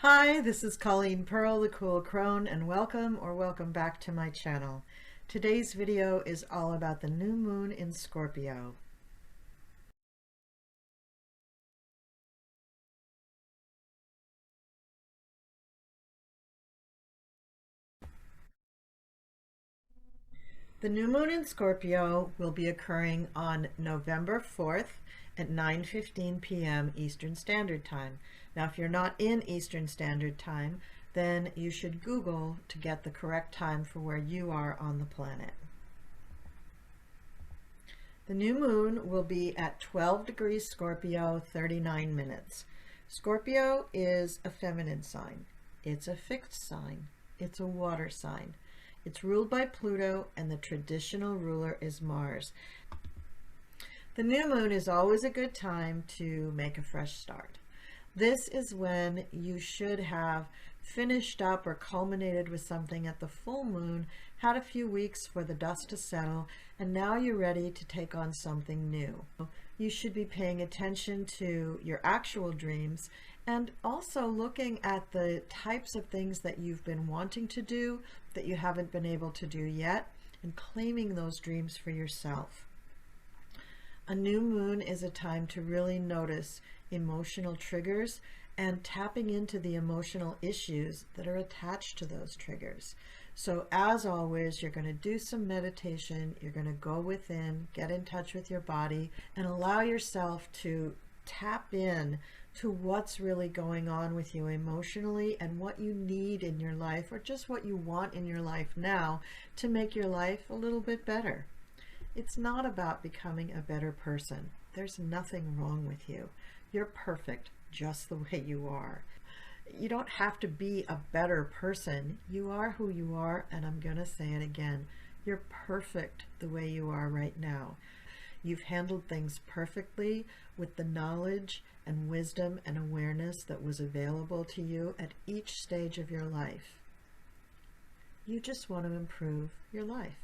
Hi, this is Colleen Pearl, the Cool Crone, and welcome back to my channel. Today's video is all about the new moon in Scorpio. The new moon in Scorpio will be occurring on November 4th at 9:15 p.m. Eastern Standard Time. Now, if you're not in Eastern Standard Time, then you should Google to get the correct time for where you are on the planet. The new moon will be at 12 degrees Scorpio, 39 minutes. Scorpio is a feminine sign. It's a fixed sign. It's a water sign. It's ruled by Pluto, and the traditional ruler is Mars. The new moon is always a good time to make a fresh start. This is when you should have finished up or culminated with something at the full moon, had a few weeks for the dust to settle, and now you're ready to take on something new. You should be paying attention to your actual dreams and also looking at the types of things that you've been wanting to do that you haven't been able to do yet, and claiming those dreams for yourself. A new moon is a time to really notice emotional triggers and tapping into the emotional issues that are attached to those triggers. So as always, you're going to do some meditation, you're going to go within, get in touch with your body, and allow yourself to tap in to what's really going on with you emotionally and what you need in your life, or just what you want in your life now to make your life a little bit better. It's not about becoming a better person. There's nothing wrong with you. You're perfect just the way you are. You don't have to be a better person. You are who you are, and I'm going to say it again. You're perfect the way you are right now. You've handled things perfectly with the knowledge and wisdom and awareness that was available to you at each stage of your life. You just want to improve your life.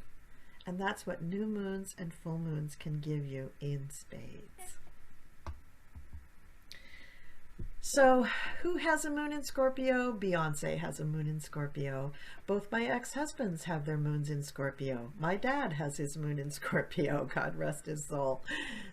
And that's what new moons and full moons can give you in spades. So who has a moon in Scorpio? Beyonce has a moon in Scorpio. Both my ex-husbands have their moons in Scorpio. My dad has his moon in Scorpio, God rest his soul.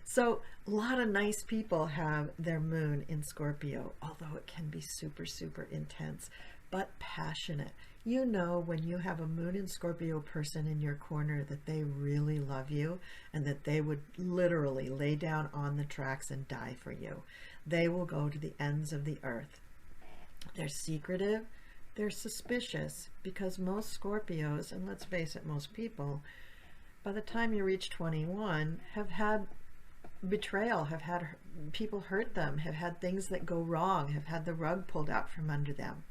So a lot of nice people have their moon in Scorpio, although it can be super, super intense, but passionate. You know, when you have a moon in Scorpio person in your corner, that they really love you and that they would literally lay down on the tracks and die for you. They will go to the ends of the earth. They're secretive, they're suspicious, because most Scorpios, and let's face it, most people, by the time you reach 21, have had betrayal, have had people hurt them, have had things that go wrong, have had the rug pulled out from under them.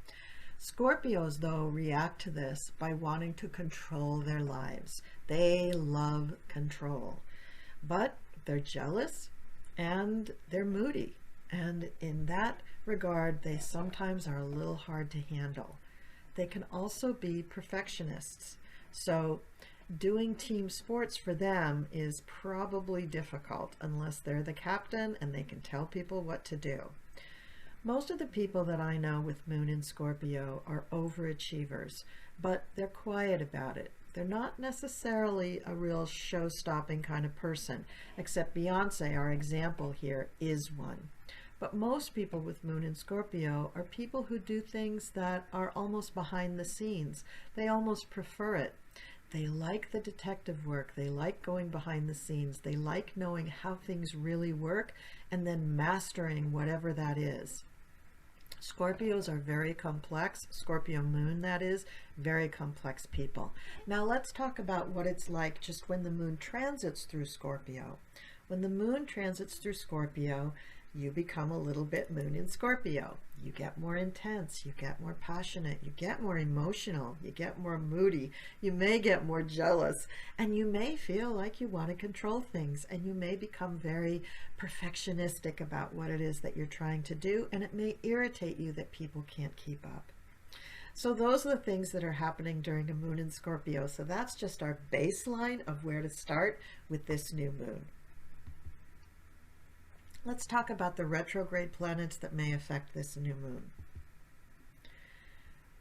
Scorpios, though, react to this by wanting to control their lives. They love control, but they're jealous and they're moody. And in that regard, they sometimes are a little hard to handle. They can also be perfectionists. So doing team sports for them is probably difficult unless they're the captain and they can tell people what to do. Most of the people that I know with moon in Scorpio are overachievers, but they're quiet about it. They're not necessarily a real show-stopping kind of person, except Beyonce, our example here, is one. But most people with moon in Scorpio are people who do things that are almost behind the scenes. They almost prefer it. They like the detective work. They like going behind the scenes. They like knowing how things really work and then mastering whatever that is. Scorpios are very complex. Scorpio moon, that is, very complex people. Now let's talk about what it's like just when the moon transits through Scorpio. When the moon transits through Scorpio, you become a little bit moon in Scorpio. You get more intense, you get more passionate, you get more emotional, you get more moody, you may get more jealous, and you may feel like you want to control things, and you may become very perfectionistic about what it is that you're trying to do, and it may irritate you that people can't keep up. So those are the things that are happening during a moon in Scorpio. So that's just our baseline of where to start with this new moon. Let's talk about the retrograde planets that may affect this new moon.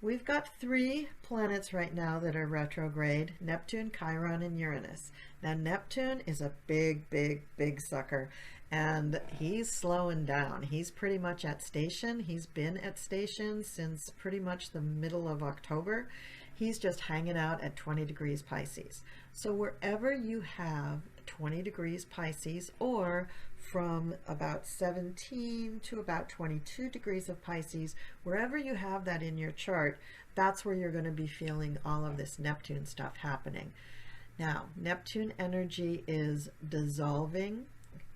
We've got 3 planets right now that are retrograde: Neptune, Chiron, and Uranus. Now, Neptune is a big, big, big sucker, and he's slowing down. He's pretty much at station. He's been at station since pretty much the middle of October. He's just hanging out at 20 degrees Pisces. So wherever you have 20 degrees Pisces, or from about 17 to about 22 degrees of Pisces, wherever you have that in your chart, that's where you're going to be feeling all of this Neptune stuff happening. Now, Neptune energy is dissolving.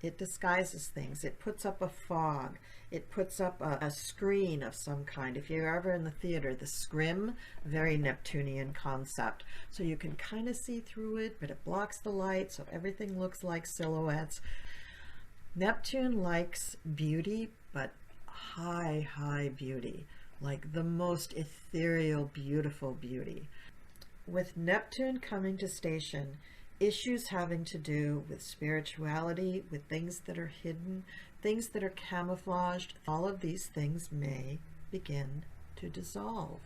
It disguises things. It puts up a fog. It puts up a screen of some kind. If you're ever in the theater, the scrim, very Neptunian concept. So you can kind of see through it, but it blocks the light, so everything looks like silhouettes. Neptune likes beauty, but high, high beauty, like the most ethereal, beautiful beauty. With Neptune coming to station, issues having to do with spirituality, with things that are hidden, things that are camouflaged, all of these things may begin to dissolve.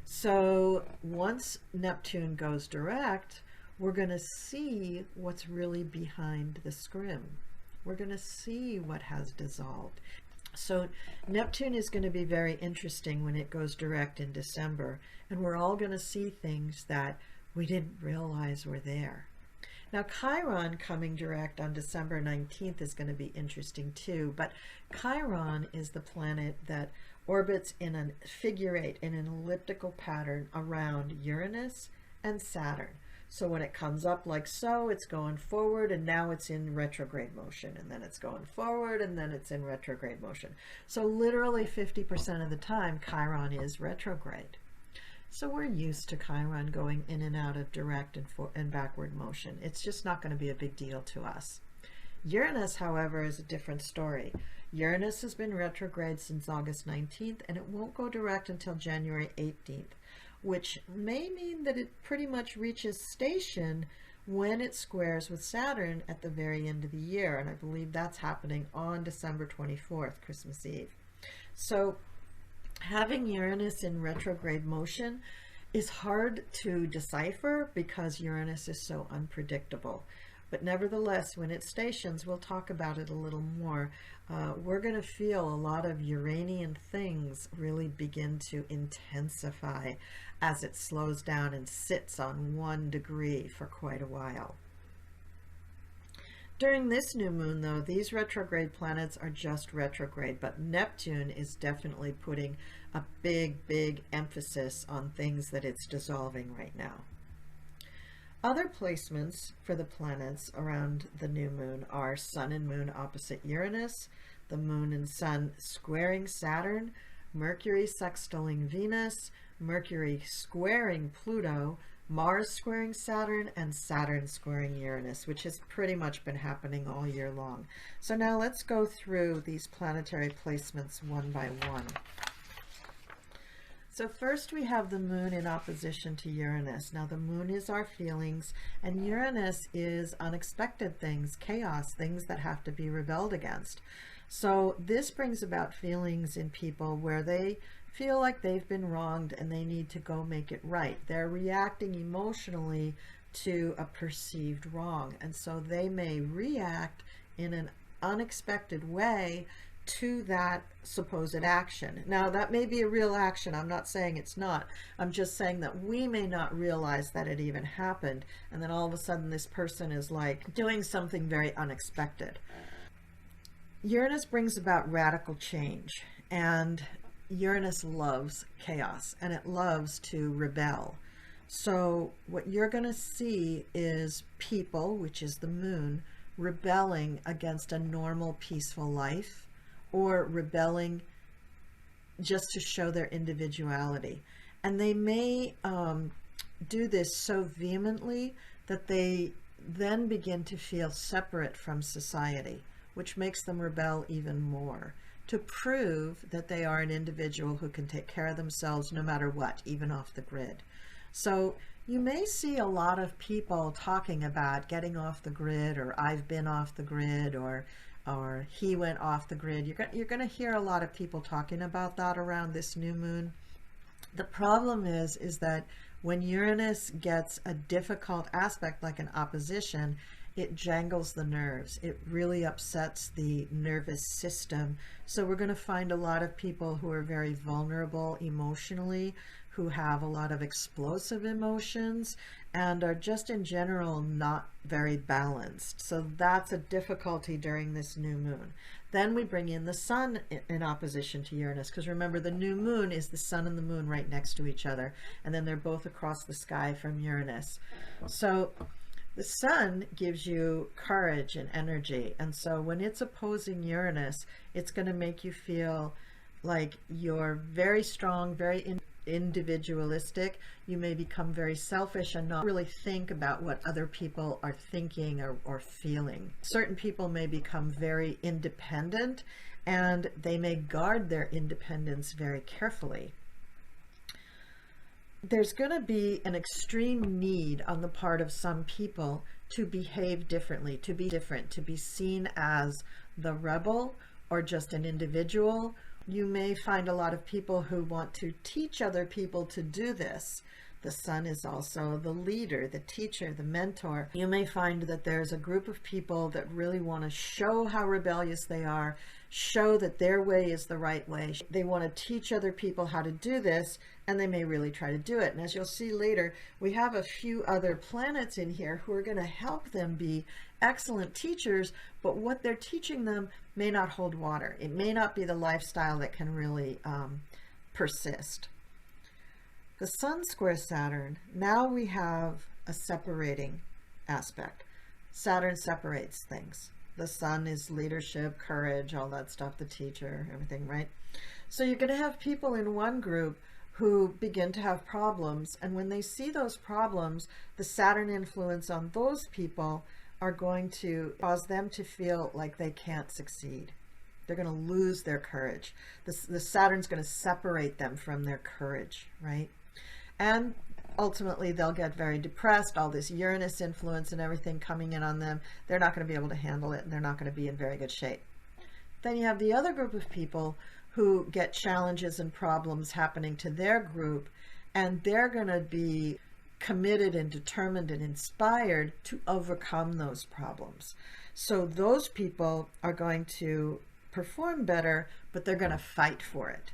So once Neptune goes direct, we're going to see what's really behind the scrim. We're going to see what has dissolved. So Neptune is going to be very interesting when it goes direct in December, and we're all going to see things that we didn't realize were there. Now, Chiron coming direct on December 19th is going to be interesting too, but Chiron is the planet that orbits in a figure 8, in an elliptical pattern around Uranus and Saturn. So when it comes up like so, it's going forward, and now it's in retrograde motion, and then it's going forward, and then it's in retrograde motion. So literally 50% of the time, Chiron is retrograde. So we're used to Chiron going in and out of direct and backward motion. It's just not going to be a big deal to us. Uranus, however, is a different story. Uranus has been retrograde since August 19th, and it won't go direct until January 18th, which may mean that it pretty much reaches station when it squares with Saturn at the very end of the year. And I believe that's happening on December 24th, Christmas Eve. So having Uranus in retrograde motion is hard to decipher because Uranus is so unpredictable. But nevertheless, when it stations, we'll talk about it a little more. We're going to feel a lot of Uranian things really begin to intensify as it slows down and sits on 1 degree for quite a while. During this new moon, though, these retrograde planets are just retrograde, but Neptune is definitely putting a big, big emphasis on things that it's dissolving right now. Other placements for the planets around the new moon are Sun and Moon opposite Uranus, the Moon and Sun squaring Saturn, Mercury sextiling Venus, Mercury squaring Pluto, Mars squaring Saturn, and Saturn squaring Uranus, which has pretty much been happening all year long. So now let's go through these planetary placements one by one. So first we have the moon in opposition to Uranus. Now the moon is our feelings, and Uranus is unexpected things, chaos, things that have to be rebelled against. So this brings about feelings in people where they feel like they've been wronged and they need to go make it right. They're reacting emotionally to a perceived wrong, and so they may react in an unexpected way to that supposed action. Now that may be a real action. I'm not saying it's not. I'm just saying that we may not realize that it even happened, and then all of a sudden this person is like doing something very unexpected. Uranus brings about radical change, and Uranus loves chaos and it loves to rebel. So what you're going to see is people, which is the moon, rebelling against a normal peaceful life, or rebelling just to show their individuality. And they may do this so vehemently that they then begin to feel separate from society, which makes them rebel even more, to prove that they are an individual who can take care of themselves no matter what, even off the grid. So you may see a lot of people talking about getting off the grid, or I've been off the grid, or he went off the grid. You're going to hear a lot of people talking about that around this new moon. The problem is that when Uranus gets a difficult aspect like an opposition, it jangles the nerves. It really upsets the nervous system. So we're going to find a lot of people who are very vulnerable emotionally, who have a lot of explosive emotions, and are just in general not very balanced. So that's a difficulty during this new moon. Then we bring in the sun in opposition to Uranus, because remember, the new moon is the sun and the moon right next to each other, and then they're both across the sky from Uranus. So the sun gives you courage and energy, and so when it's opposing Uranus, it's going to make you feel like you're very strong, very individualistic. You may become very selfish and not really think about what other people are thinking or feeling. Certain people may become very independent, and they may guard their independence very carefully. There's going to be an extreme need on the part of some people to behave differently, to be different, to be seen as the rebel or just an individual. You may find a lot of people who want to teach other people to do this. The sun is also the leader, the teacher, the mentor. You may find that there's a group of people that really want to show how rebellious they are, show that their way is the right way. They want to teach other people how to do this, and they may really try to do it. And as you'll see later, we have a few other planets in here who are going to help them be excellent teachers, but what they're teaching them may not hold water. It may not be the lifestyle that can really persist. The sun square Saturn, now we have a separating aspect. Saturn separates things. The sun is leadership, courage, all that stuff, the teacher, everything, right? So you're going to have people in one group who begin to have problems, and when they see those problems, the Saturn influence on those people are going to cause them to feel like they can't succeed. They're going to lose their courage. The Saturn's going to separate them from their courage, right? And ultimately they'll get very depressed, all this Uranus influence and everything coming in on them. They're not going to be able to handle it, and they're not going to be in very good shape. Then you have the other group of people who get challenges and problems happening to their group, and they're going to be committed and determined and inspired to overcome those problems. So those people are going to perform better, but they're going to fight for it.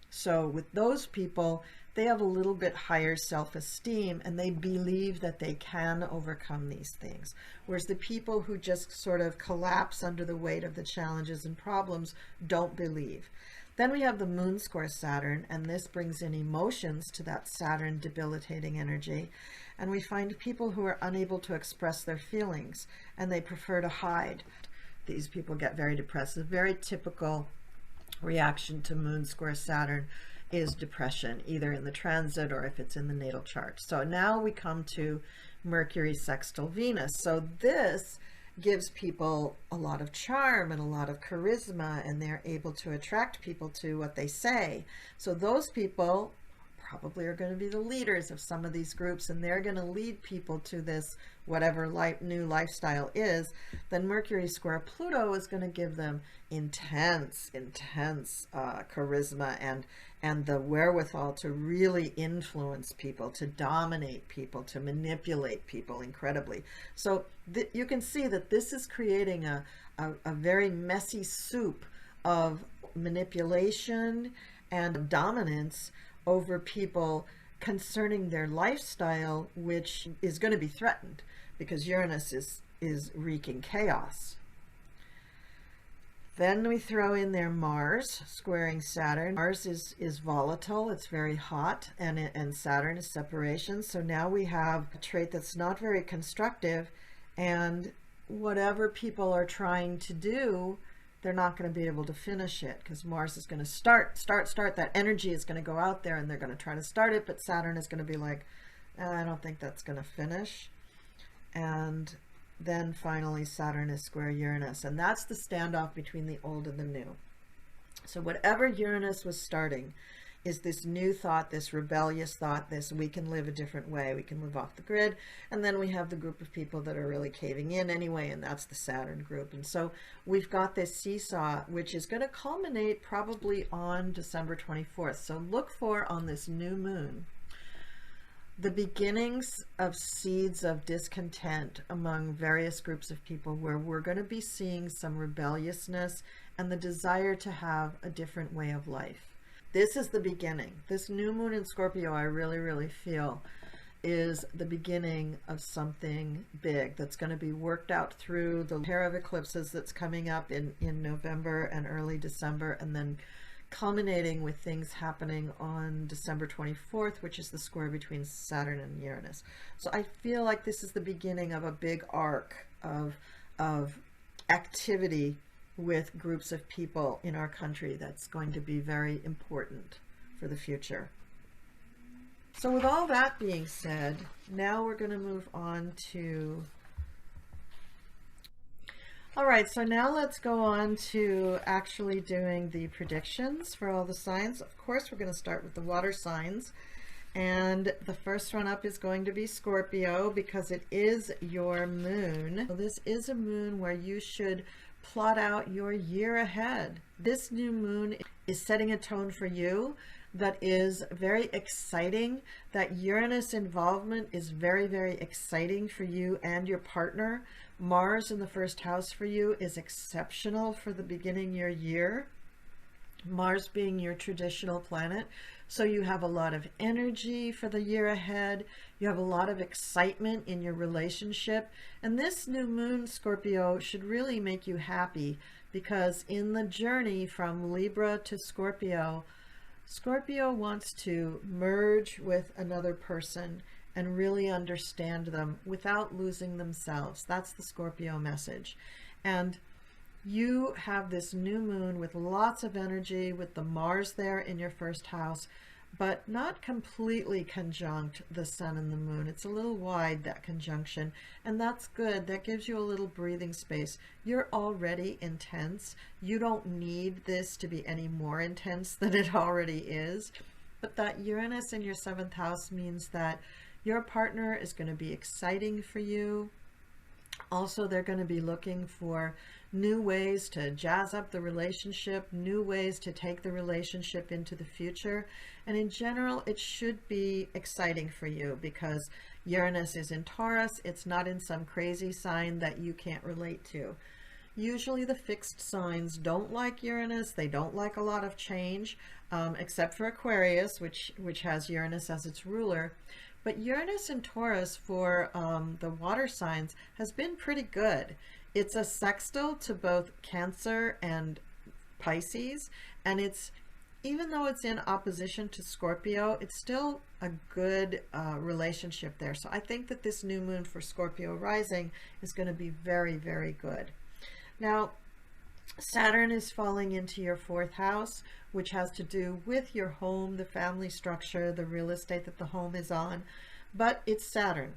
So with those people, they have a little bit higher self-esteem, and they believe that they can overcome these things. Whereas the people who just sort of collapse under the weight of the challenges and problems don't believe. Then we have the moon square Saturn, and this brings in emotions to that Saturn debilitating energy. And we find people who are unable to express their feelings, and they prefer to hide. These people get very depressed. A very typical reaction to moon square Saturn is depression, either in the transit or if it's in the natal chart. So now we come to Mercury sextile Venus. So this gives people a lot of charm and a lot of charisma, and they're able to attract people to what they say. So those people probably are going to be the leaders of some of these groups, and they're going to lead people to this whatever new lifestyle is. Then Mercury square Pluto is going to give them intense charisma and the wherewithal to really influence people, to dominate people, to manipulate people incredibly. So you can see that this is creating a very messy soup of manipulation and dominance over people concerning their lifestyle, which is going to be threatened because Uranus is wreaking chaos. Then we throw in there Mars squaring Saturn. Mars is volatile, it's very hot, and Saturn is separation. So now we have a trait that's not very constructive, and whatever people are trying to do, they're not going to be able to finish it, because Mars is going to start. That energy is going to go out there, and they're going to try to start it, but Saturn is going to be like, I don't think that's going to finish. And then finally Saturn is square Uranus, and that's the standoff between the old and the new. So whatever Uranus was starting, is this new thought, this rebellious thought, this we can live a different way, we can live off the grid. And then we have the group of people that are really caving in anyway, and that's the Saturn group. And so we've got this seesaw, which is going to culminate probably on December 24th. So look for, on this new moon, the beginnings of seeds of discontent among various groups of people, where we're going to be seeing some rebelliousness and the desire to have a different way of life. This is the beginning. This new moon in Scorpio, I really, really feel, is the beginning of something big that's going to be worked out through the pair of eclipses that's coming up in November and early December, and then culminating with things happening on December 24th, which is the square between Saturn and Uranus. So I feel like this is the beginning of a big arc of activity with groups of people in our country that's going to be very important for the future. So with all that being said, now we're going to move on to... All right, so now let's go on to actually doing the predictions for all the signs. Of course, we're going to start with the water signs. And the first one up is going to be Scorpio, because it is your moon. So this is a moon where you should plot out your year ahead. This new moon is setting a tone for you that is very exciting. That Uranus involvement is very, very exciting for you and your partner. Mars in the first house for you is exceptional for the beginning your year. Mars being your traditional planet. So you have a lot of energy for the year ahead. You have a lot of excitement in your relationship. And this new moon, Scorpio, should really make you happy, because in the journey from Libra to Scorpio, Scorpio wants to merge with another person and really understand them without losing themselves. That's the Scorpio message. And you have this new moon with lots of energy, with the Mars there in your first house, but not completely conjunct the sun and the moon. It's a little wide, that conjunction, and that's good. That gives you a little breathing space. You're already intense. You don't need this to be any more intense than it already is. But that Uranus in your seventh house means that your partner is going to be exciting for you. Also, they're going to be looking for new ways to jazz up the relationship, new ways to take the relationship into the future. And in general, it should be exciting for you, because Uranus is in Taurus. It's not in some crazy sign that you can't relate to. Usually the fixed signs don't like Uranus. They don't like a lot of change, except for Aquarius, which has Uranus as its ruler. But Uranus in Taurus for the water signs has been pretty good. It's a sextile to both Cancer and Pisces, and it's, even though it's in opposition to Scorpio, it's still a good relationship there. So I think that this new moon for Scorpio rising is going to be very, very good. Now, Saturn is falling into your fourth house, which has to do with your home, the family structure, the real estate that the home is on, but it's Saturn.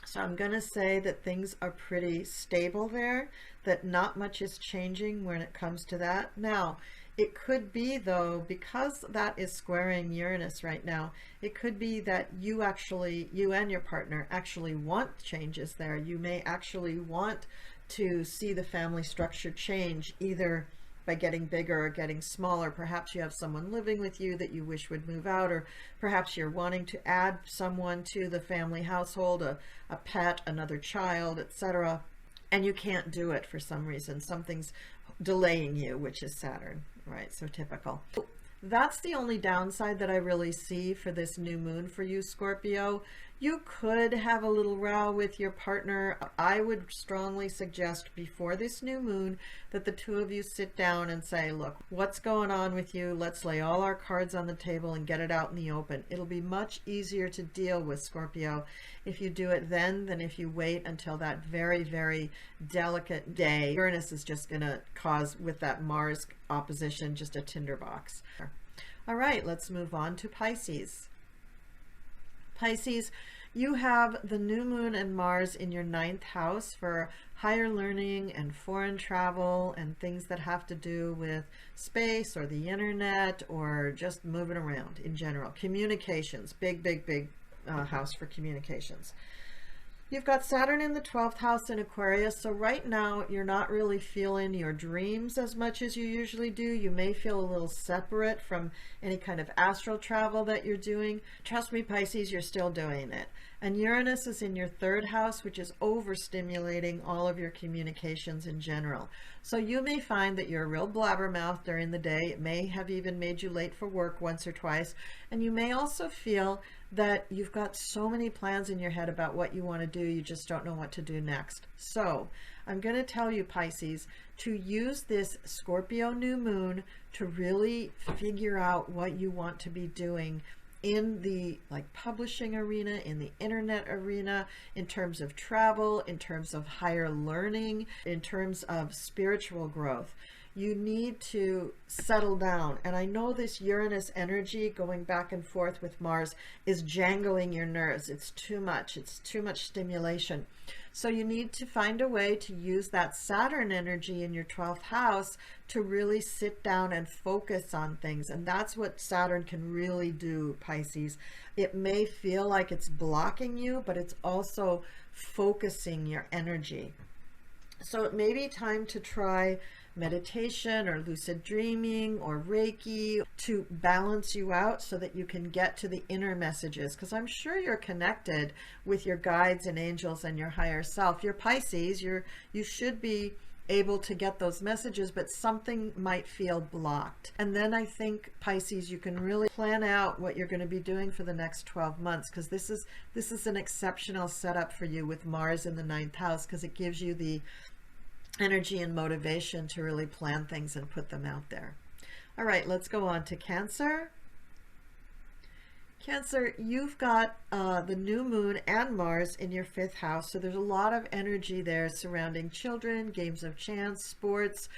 So I'm going to say that things are pretty stable there, that not much is changing when it comes to that. Now, it could be, though, because that is squaring Uranus right now, it could be that you and your partner actually want changes there. You may actually want to see the family structure change, either by getting bigger or getting smaller. Perhaps you have someone living with you that you wish would move out, or perhaps you're wanting to add someone to the family household, a pet, another child, etc., and you can't do it for some reason. Something's delaying you, which is Saturn, right? So typical. That's the only downside that I really see for this new moon for you, Scorpio. You could have a little row with your partner. I would strongly suggest before this new moon that the two of you sit down and say, look, what's going on with you? Let's lay all our cards on the table and get it out in the open. It'll be much easier to deal with, Scorpio, if you do it then than if you wait until that very, very delicate day. Uranus is just going to cause, with that Mars opposition, just a tinderbox. All right, let's move on to Pisces. Pisces, you have the new moon and Mars in your ninth house for higher learning and foreign travel and things that have to do with space or the internet or just moving around in general. Communications, big house for communications. You've got Saturn in the 12th house in Aquarius, so right now you're not really feeling your dreams as much as you usually do. You may feel a little separate from any kind of astral travel that you're doing. Trust me, Pisces, you're still doing it. And Uranus is in your 3rd house, which is overstimulating all of your communications in general. So you may find that you're a real blabbermouth during the day. It may have even made you late for work once or twice. And you may also feel that you've got so many plans in your head about what you want to do, you just don't know what to do next. So I'm going to tell you, Pisces, to use this Scorpio new moon to really figure out what you want to be doing in the publishing arena, in the internet arena, in terms of travel, in terms of higher learning, in terms of spiritual growth. You need to settle down. And I know this Uranus energy going back and forth with Mars is jangling your nerves. It's too much. It's too much stimulation. So you need to find a way to use that Saturn energy in your 12th house to really sit down and focus on things. And that's what Saturn can really do, Pisces. It may feel like it's blocking you, but it's also focusing your energy. So it may be time to try meditation or lucid dreaming or Reiki to balance you out so that you can get to the inner messages, because I'm sure you're connected with your guides and angels and your higher self. You're Pisces, you should be able to get those messages, but something might feel blocked. And then I think, Pisces, you can really plan out what you're going to be doing for the next 12 months, because this is an exceptional setup for you with Mars in the 9th house, because it gives you the energy and motivation to really plan things and put them out there. All right, let's go on to Cancer. Cancer, you've got the new moon and Mars in your 5th house, so there's a lot of energy there surrounding children, games of chance, sports,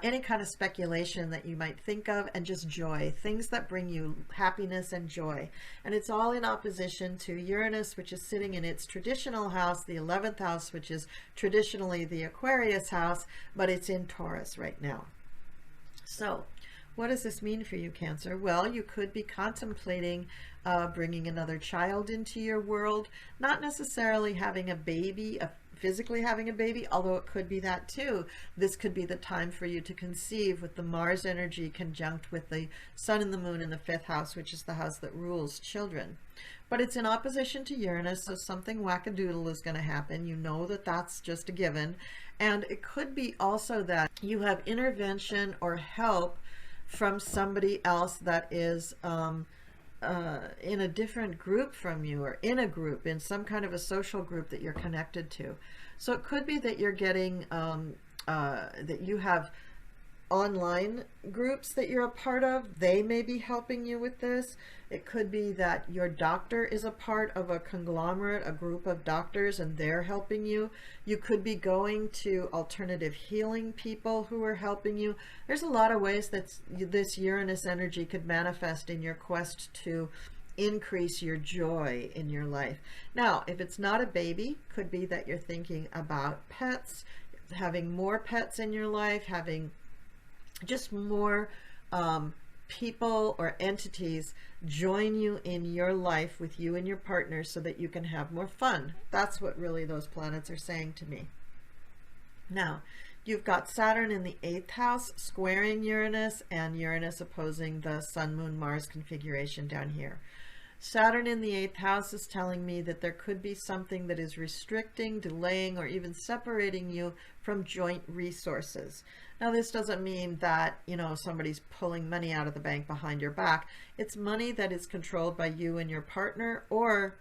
any kind of speculation that you might think of, and just joy, things that bring you happiness and joy. And it's all in opposition to Uranus, which is sitting in its traditional house, the 11th house, which is traditionally the Aquarius house, but it's in Taurus right now. So what does this mean for you, Cancer? Well, you could be contemplating bringing another child into your world, not necessarily having a baby, physically having a baby, although it could be that too. This could be the time for you to conceive with the Mars energy conjunct with the Sun and the Moon in the 5th house, which is the house that rules children. But it's in opposition to Uranus, so something wackadoodle is going to happen. You know that that's just a given. And it could be also that you have intervention or help from somebody else that is in a different group from you, or in a group, in some kind of a social group that you're connected to. So it could be that you're getting that you have online groups that you're a part of. They may be helping you with this. It could be that your doctor is a part of a conglomerate, a group of doctors, and they're helping you. You could be going to alternative healing people who are helping you. There's a lot of ways that this Uranus energy could manifest in your quest to increase your joy in your life. Now, if it's not a baby, could be that you're thinking about pets, having more pets in your life, having just more people or entities join you in your life with you and your partner so that you can have more fun. That's what really those planets are saying to me. Now, you've got Saturn in the 8th house squaring Uranus, and Uranus opposing the Sun, Moon, Mars configuration down here. Saturn in the 8th house is telling me that there could be something that is restricting, delaying, or even separating you from joint resources. Now, this doesn't mean that, you know, somebody's pulling money out of the bank behind your back. It's money that is controlled by you and your partner, or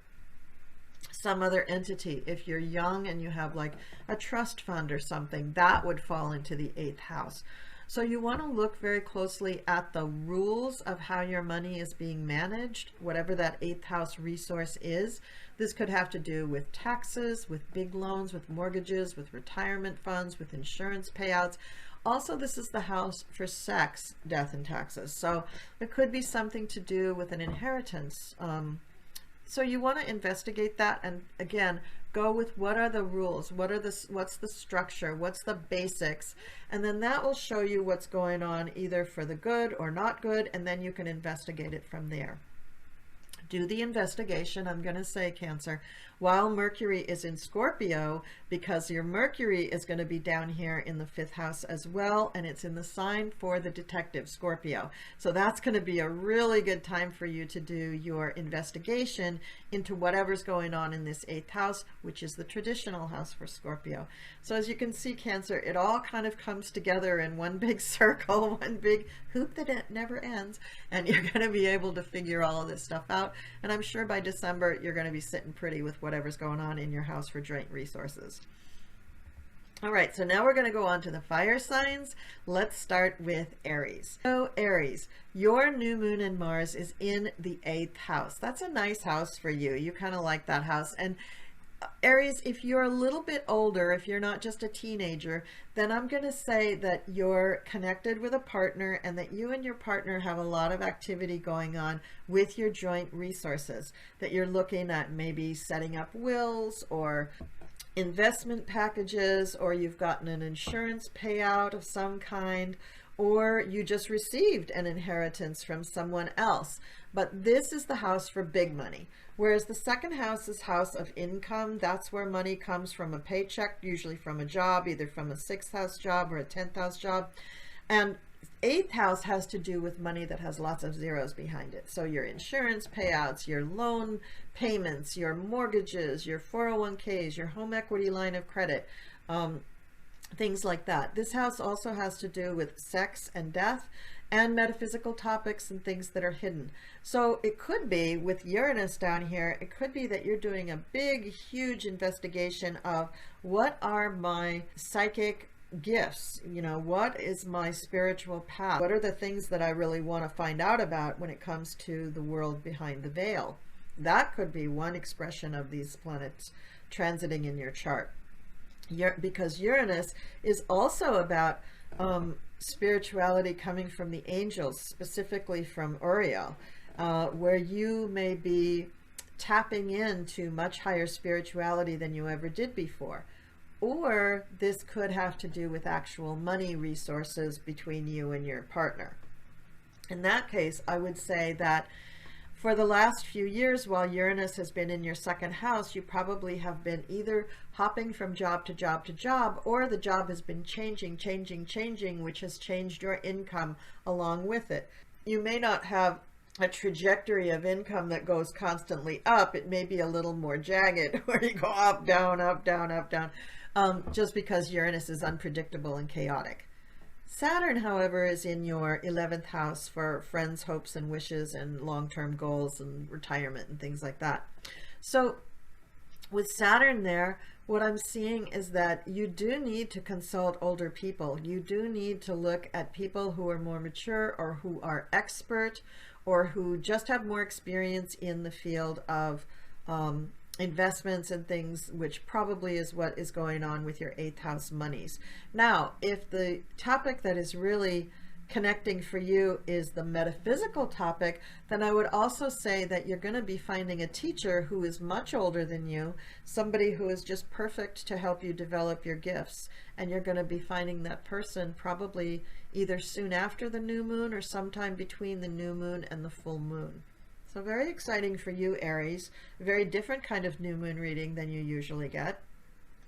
some other entity. If you're young and you have like a trust fund or something, that would fall into the 8th house. So you want to look very closely at the rules of how your money is being managed, whatever that 8th house resource is. This could have to do with taxes, with big loans, with mortgages, with retirement funds, with insurance payouts. Also, this is the house for sex, death, and taxes. So it could be something to do with an inheritance. So you want to investigate that, and again, go with what are the rules, what's the structure, what's the basics, and then that will show you what's going on either for the good or not good, and then you can investigate it from there. Do the investigation, I'm going to say, Cancer, while Mercury is in Scorpio, because your Mercury is going to be down here in the 5th house as well, and it's in the sign for the detective, Scorpio. So that's going to be a really good time for you to do your investigation into whatever's going on in this 8th house, which is the traditional house for Scorpio. So as you can see, Cancer, it all kind of comes together in one big circle, one big hoop that never ends, and you're going to be able to figure all of this stuff out. And I'm sure by December, you're going to be sitting pretty with whatever's going on in your house for joint resources. All right, so now we're going to go on to the fire signs. Let's start with Aries. So Aries, your new moon in Mars is in the 8th house. That's a nice house for you. You kind of like that house. And Aries, if you're a little bit older, if you're not just a teenager, then I'm going to say that you're connected with a partner and that you and your partner have a lot of activity going on with your joint resources, that you're looking at maybe setting up wills or investment packages, or you've gotten an insurance payout of some kind, or you just received an inheritance from someone else. But this is the house for big money. Whereas the 2nd house is house of income. That's where money comes from, a paycheck, usually from a job, either from a 6th house job or a 10th house job. And 8th house has to do with money that has lots of zeros behind it. So your insurance payouts, your loan payments, your mortgages, your 401ks, your home equity line of credit, things like that. This house also has to do with sex and death and metaphysical topics and things that are hidden. So it could be, with Uranus down here, it could be that you're doing a big, huge investigation of what are my psychic gifts, you know, what is my spiritual path, what are the things that I really want to find out about when it comes to the world behind the veil. That could be one expression of these planets transiting in your chart. Because Uranus is also about spirituality coming from the angels, specifically from Uriel, where you may be tapping into much higher spirituality than you ever did before. Or this could have to do with actual money resources between you and your partner. In that case, I would say that for the last few years, while Uranus has been in your 2nd house, you probably have been either hopping from job to job to job, or the job has been changing, which has changed your income along with it. You may not have a trajectory of income that goes constantly up. It may be a little more jagged, where you go up, down, up, down, up, down, just because Uranus is unpredictable and chaotic. Saturn, however, is in your 11th house for friends, hopes, and wishes, and long-term goals and retirement and things like that. So with Saturn there, what I'm seeing is that you do need to consult older people. You do need to look at people who are more mature, or who are expert, or who just have more experience in the field of investments and things, which probably is what is going on with your 8th house monies. Now, if the topic that is really connecting for you is the metaphysical topic, then I would also say that you're going to be finding a teacher who is much older than you, somebody who is just perfect to help you develop your gifts. And you're going to be finding that person probably either soon after the new moon or sometime between the new moon and the full moon. So very exciting for you, Aries. A very different kind of new moon reading than you usually get.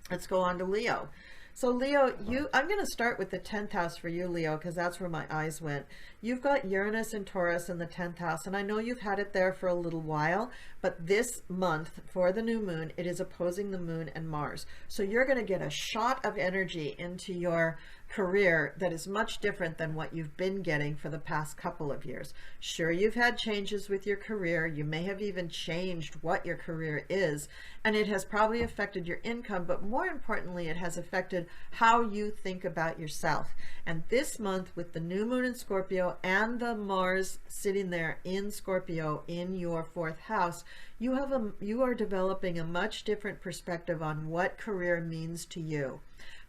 Let's go on to Leo. So Leo, I'm going to start with the 10th house for you, Leo, because that's where my eyes went. You've got Uranus and Taurus in the 10th house, and I know you've had it there for a little while, but this month for the new moon, it is opposing the moon and Mars. So you're going to get a shot of energy into your career that is much different than what you've been getting for the past couple of years. Sure, you've had changes with your career. You may have even changed what your career is, and it has probably affected your income, but more importantly, it has affected how you think about yourself. And this month, with the new moon in Scorpio and the Mars sitting there in Scorpio in your 4th house, you are developing a much different perspective on what career means to you,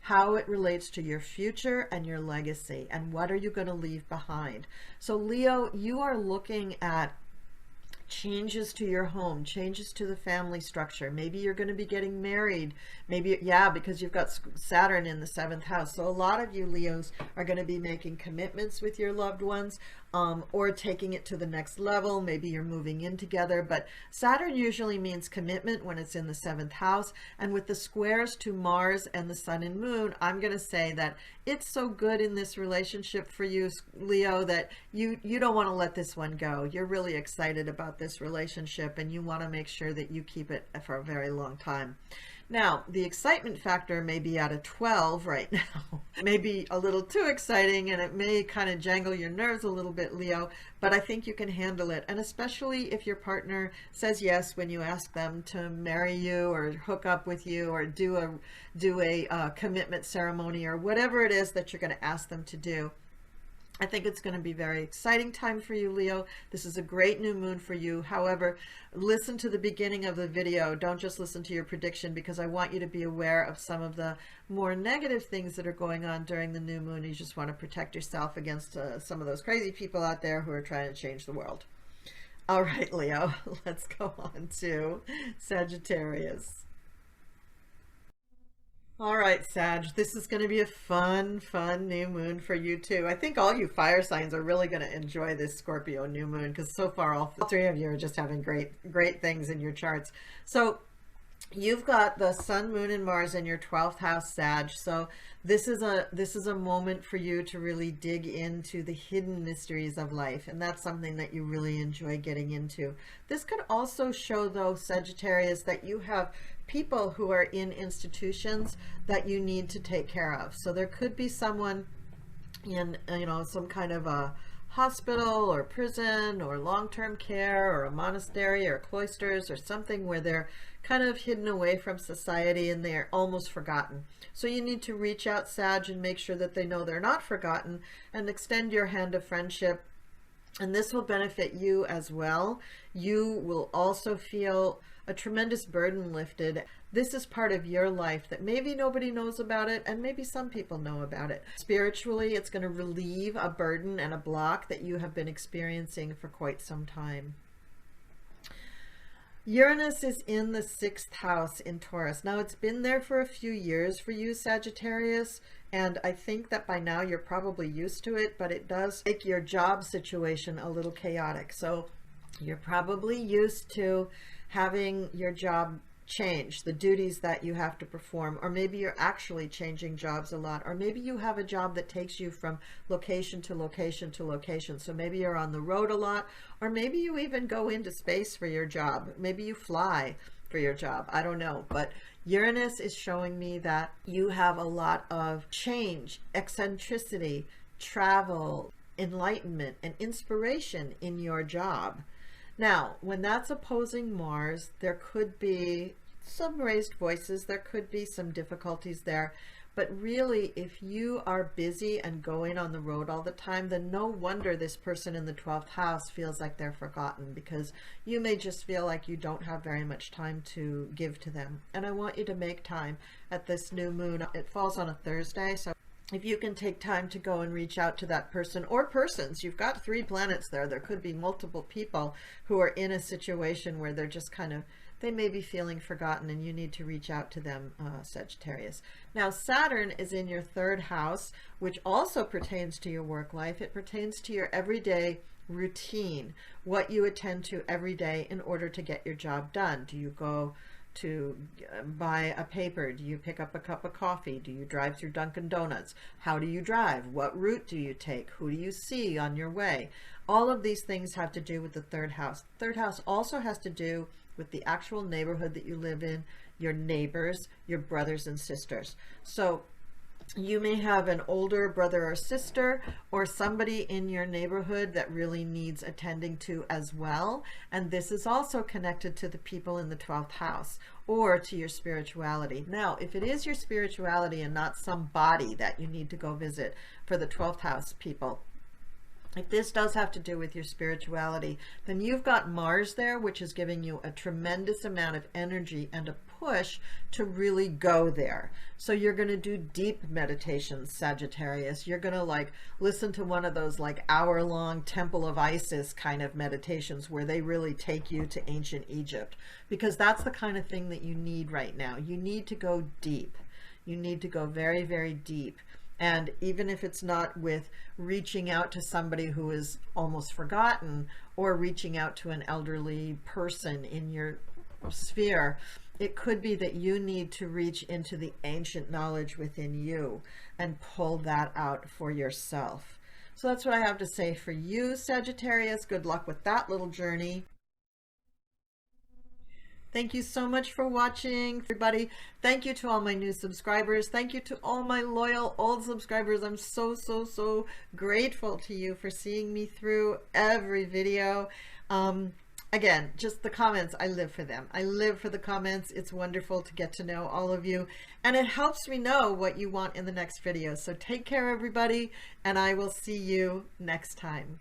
how it relates to your future and your legacy, and what are you going to leave behind. So Leo, you are looking at changes to your home, changes to the family structure. Maybe you're going to be getting married. Maybe, yeah, because you've got Saturn in the 7th house. So a lot of you Leos are going to be making commitments with your loved ones, or taking it to the next level. Maybe you're moving in together, but Saturn usually means commitment when it's in the 7th house. And with the squares to Mars and the Sun and Moon, I'm going to say that it's so good in this relationship for you, Leo, that you don't want to let this one go. You're really excited about this relationship, and you want to make sure that you keep it for a very long time. Now, the excitement factor may be at a 12 right now. It may be a little too exciting, and it may kind of jangle your nerves a little bit, Leo, but I think you can handle it. And especially if your partner says yes when you ask them to marry you or hook up with you or do a commitment ceremony or whatever it is that you're going to ask them to do. I think it's going to be a very exciting time for you, Leo. This is a great new moon for you. However, listen to the beginning of the video. Don't just listen to your prediction, because I want you to be aware of some of the more negative things that are going on during the new moon. You just want to protect yourself against some of those crazy people out there who are trying to change the world. All right, Leo, let's go on to Sagittarius. All right, Sag, this is going to be a fun new moon for you too. I think all you fire signs are really going to enjoy this Scorpio new moon, because so far all three of you are just having great things in your charts. So you've got the Sun, Moon, and Mars in your 12th house, Sag. So this is a moment for you to really dig into the hidden mysteries of life, and that's something that you really enjoy getting into. This could also show, though, Sagittarius, that you have people who are in institutions that you need to take care of. So there could be someone in, some kind of a hospital or prison or long-term care or a monastery or cloisters or something where they're kind of hidden away from society and they're almost forgotten. So you need to reach out, Sag, and make sure that they know they're not forgotten, and extend your hand of friendship. And this will benefit you as well. You will also feel a tremendous burden lifted. This is part of your life that maybe nobody knows about it, and maybe some people know about it. Spiritually, it's going to relieve a burden and a block that you have been experiencing for quite some time. Uranus is in the 6th house in Taurus. Now, it's been there for a few years for you, Sagittarius, and I think that by now you're probably used to it, but it does make your job situation a little chaotic. So you're probably used to having your job change, the duties that you have to perform, or maybe you're actually changing jobs a lot, or maybe you have a job that takes you from location to location to location. So maybe you're on the road a lot, or maybe you even go into space for your job. Maybe you fly for your job. I don't know, but Uranus is showing me that you have a lot of change, eccentricity, travel, enlightenment, and inspiration in your job. Now, when that's opposing Mars, there could be some raised voices, there could be some difficulties there, but really, if you are busy and going on the road all the time, then no wonder this person in the 12th house feels like they're forgotten, because you may just feel like you don't have very much time to give to them. And I want you to make time at this new moon. It falls on a Thursday, so if you can take time to go and reach out to that person or persons, you've got 3 planets there. There could be multiple people who are in a situation where they're just kind of, they may be feeling forgotten, and you need to reach out to them, Sagittarius. Now, Saturn is in your 3rd house, which also pertains to your work life. It pertains to your everyday routine, what you attend to every day in order to get your job done. Do you go to buy a paper? Do you pick up a cup of coffee? Do you drive through Dunkin' Donuts? How do you drive? What route do you take? Who do you see on your way? All of these things have to do with the 3rd house. 3rd house also has to do with the actual neighborhood that you live in, your neighbors, your brothers and sisters. So you may have an older brother or sister, or somebody in your neighborhood that really needs attending to as well. And this is also connected to the people in the 12th house, or to your spirituality. Now, if it is your spirituality and not some body that you need to go visit for the 12th house people, if this does have to do with your spirituality, then you've got Mars there, which is giving you a tremendous amount of energy and a push to really go there. So you're going to do deep meditations, Sagittarius. You're going to like listen to one of those like hour-long Temple of Isis kind of meditations where they really take you to ancient Egypt, because that's the kind of thing that you need right now. You need to go deep. You need to go very, very deep. And even if it's not with reaching out to somebody who is almost forgotten, or reaching out to an elderly person in your sphere, it could be that you need to reach into the ancient knowledge within you and pull that out for yourself. So that's what I have to say for you, Sagittarius. Good luck with that little journey. Thank you so much for watching, everybody. Thank you to all my new subscribers. Thank you to all my loyal old subscribers. I'm so, so, so grateful to you for seeing me through every video. Again, just the comments, I live for them. I live for the comments. It's wonderful to get to know all of you, and it helps me know what you want in the next video. So take care, everybody, and I will see you next time.